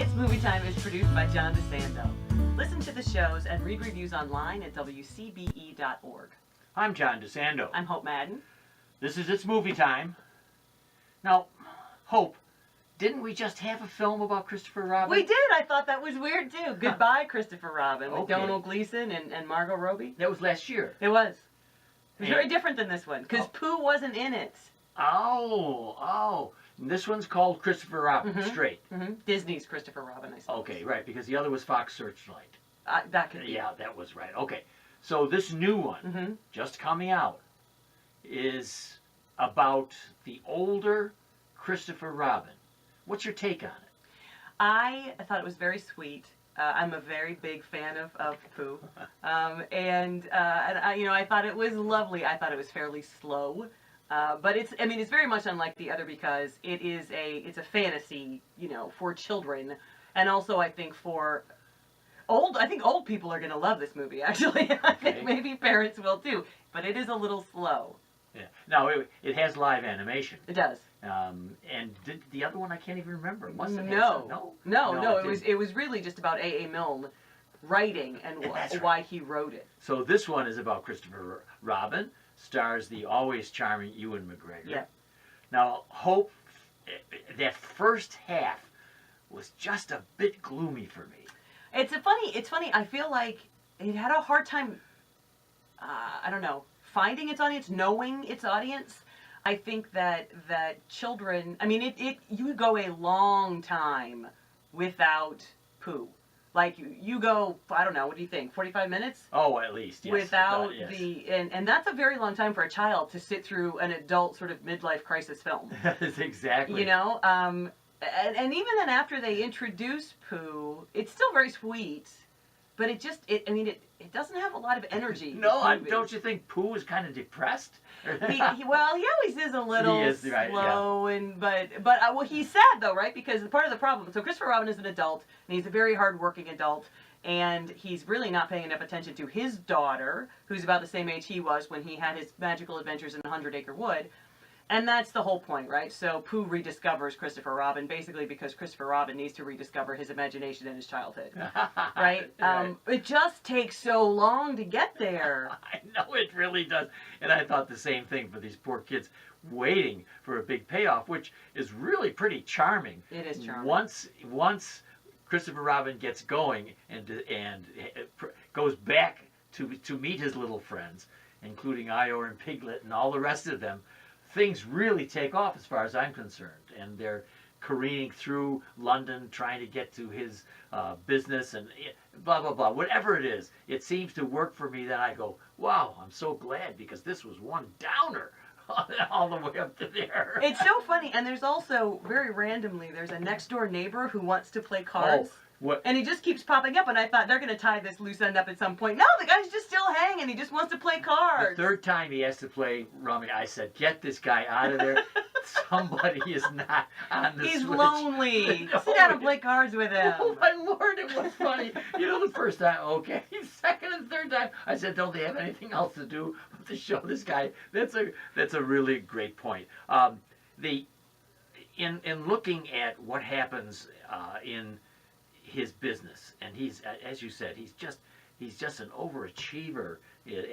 It's Movie Time is produced by John DeSando. Listen to the shows and read reviews online at WCBE.org. I'm John DeSando. I'm Hope Madden. This is It's Movie Time. Now, Hope, didn't we just have a film about Christopher Robin? We did. I thought that was weird too. Goodbye, Christopher Robin, with Okay. Donald Gleason and Margot Robbie. That was last year. It was. It was And- very different than this one because Pooh wasn't in it. Oh. And this one's called Christopher Robin, straight. Disney's Christopher Robin, I suppose. Okay, right, because the other was Fox Searchlight. That could be. Yeah, that was right. Okay, so this new one, just coming out, is about the older Christopher Robin. What's your take on it? I thought it was very sweet. I'm a very big fan of Pooh, and I thought it was lovely. I thought it was fairly slow, but it's very much unlike the other because it's a fantasy, for children, and also I think for old. I think old people are going to love this movie. Actually, I think maybe parents will too. But it is a little slow. Yeah. Now it has live animation. It does. And the other one I can't even remember. Must have No. It was really just about A.A. Milne writing and why he wrote it. So this one is about Christopher Robin. Stars the always charming Ewan McGregor. Yeah. Now, Hope, that first half was just a bit gloomy for me. It's funny. I feel like it had a hard time. I don't know, finding its audience, knowing its audience. I think that children. You go a long time without Pooh. Like you go, I don't know. What do you think? 45 minutes? Oh, at least. Yes, without yes. and that's a very long time for a child to sit through an adult sort of midlife crisis film. That's exactly. And even then after they introduce Pooh, it's still very sweet, but it doesn't have a lot of energy. No, don't you think Pooh is kind of depressed? he always is a little right, slow, but he's sad though, right? Because part of the problem. So Christopher Robin is an adult, and he's a very hardworking adult, and he's really not paying enough attention to his daughter, who's about the same age he was when he had his magical adventures in 100 Acre Wood. And that's the whole point, right? So Pooh rediscovers Christopher Robin basically because Christopher Robin needs to rediscover his imagination and his childhood, right? Right. It just takes so long to get there. I know it really does. And I thought the same thing for these poor kids waiting for a big payoff, which is really pretty charming. It is charming. Once Christopher Robin gets going and goes back to meet his little friends, including Eeyore and Piglet and all the rest of them, things really take off as far as I'm concerned. And they're careening through London trying to get to his business and blah, blah, blah. Whatever it is, it seems to work for me. Then I go, wow, I'm so glad because this was one downer all the way up to there. It's so funny. And there's also, very randomly, there's a next door neighbor who wants to play cards. What? And he just keeps popping up, and I thought they're going to tie this loose end up at some point. No, the guy's just still hanging. He just wants to play cards. The third time he has to play rummy, I said, get this guy out of there. Somebody is not on the He's switch. lonely. No, Sit down and play cards with him. Oh, my Lord, it was funny. The first time, okay. Second and third time, I said, don't they have anything else to do but to show this guy? That's a really great point. In looking at what happens in his business, and he's, as you said, he's just an overachiever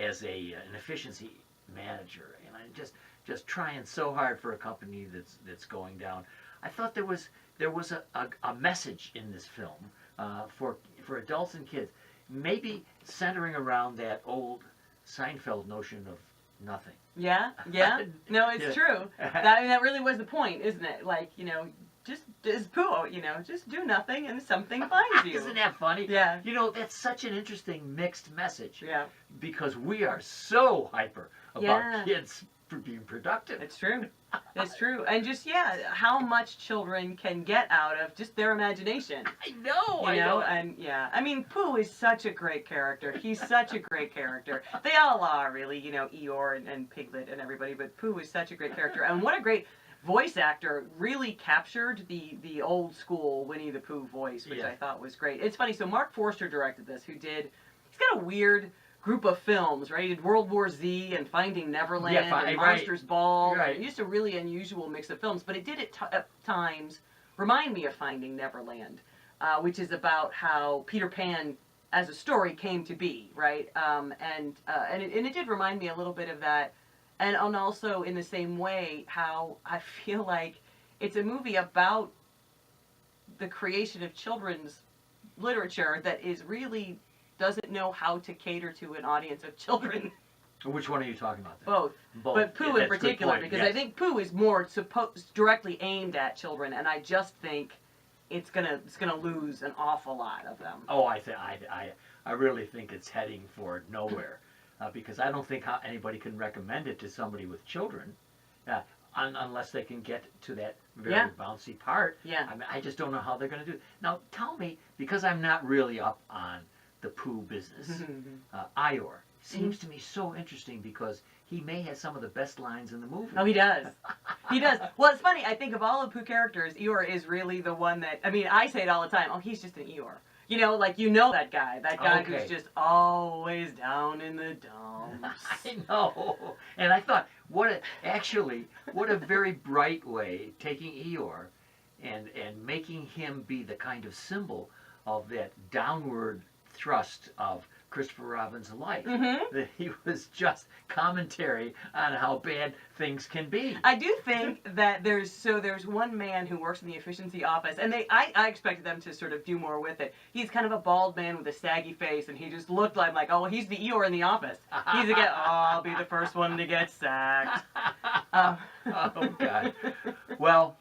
as an efficiency manager, and I'm just trying so hard for a company that's going down. I thought there was a message in this film for adults and kids, maybe centering around that old Seinfeld notion of nothing. Yeah. No, it's true. That really was the point, isn't it? Like, just Pooh, just do nothing and something finds you. Isn't that funny? Yeah. That's such an interesting mixed message. Yeah. Because we are so hyper about kids being productive. It's true. It's true. And just, how much children can get out of just their imagination. I know. And Pooh is such a great character. He's such a great character. They all are, really, Eeyore and Piglet and everybody, but Pooh is such a great character. And what a great voice actor really captured the old school Winnie the Pooh voice, which I thought was great. It's funny, so Mark Forster directed this, he's got a weird group of films, right? He did World War Z and Finding Neverland and Monsters Ball. Right. It's just a really unusual mix of films, but it did at times remind me of Finding Neverland. which is about how Peter Pan as a story came to be, right? And it did remind me a little bit of that, and also in the same way how I feel like it's a movie about the creation of children's literature that is really doesn't know how to cater to an audience of children. Which one are you talking about then? Both. Both. But Pooh Yeah, in that's a good particular, point, because yes. I think Pooh is more directly aimed at children, and I just think it's gonna lose an awful lot of them. Oh, I really think it's heading for nowhere, because I don't think how anybody can recommend it to somebody with children, unless they can get to that very Yeah. bouncy part. Yeah. I mean, I just don't know how they're going to do it. Now, tell me, because I'm not really up on the Pooh business, Eeyore seems to me so interesting because he may have some of the best lines in the movie. Oh, he does. He does. Well, it's funny. I think of all the Pooh characters, Eeyore is really the one that. I mean, I say it all the time. Oh, he's just an Eeyore. You know, like that guy. That guy Okay. who's just always down in the dumps. I know. And I thought, what a very bright way, taking Eeyore and making him be the kind of symbol of that downward thrust of Christopher Robin's life. Mm-hmm. That he was just commentary on how bad things can be. I do think that there's one man who works in the efficiency office, and I expected them to sort of do more with it. He's kind of a bald man with a saggy face, and he just looked like oh, he's the Eeyore in the office. He's the guy. Oh, I'll be the first one to get sacked. Oh God. Well,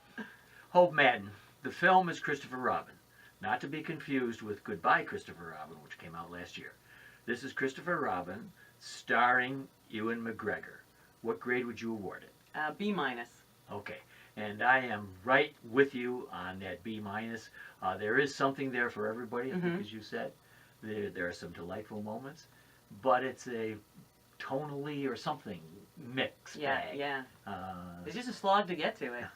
Hope Madden. The film is Christopher Robin, not to be confused with Goodbye Christopher Robin, which came out last year. This is Christopher Robin, starring Ewan McGregor. What grade would you award it? B-. Okay, and I am right with you on that B-. There is something there for everybody, I think, as you said. There are some delightful moments, but it's a tonally or something mix bag. Yeah. It's just a slog to get to it.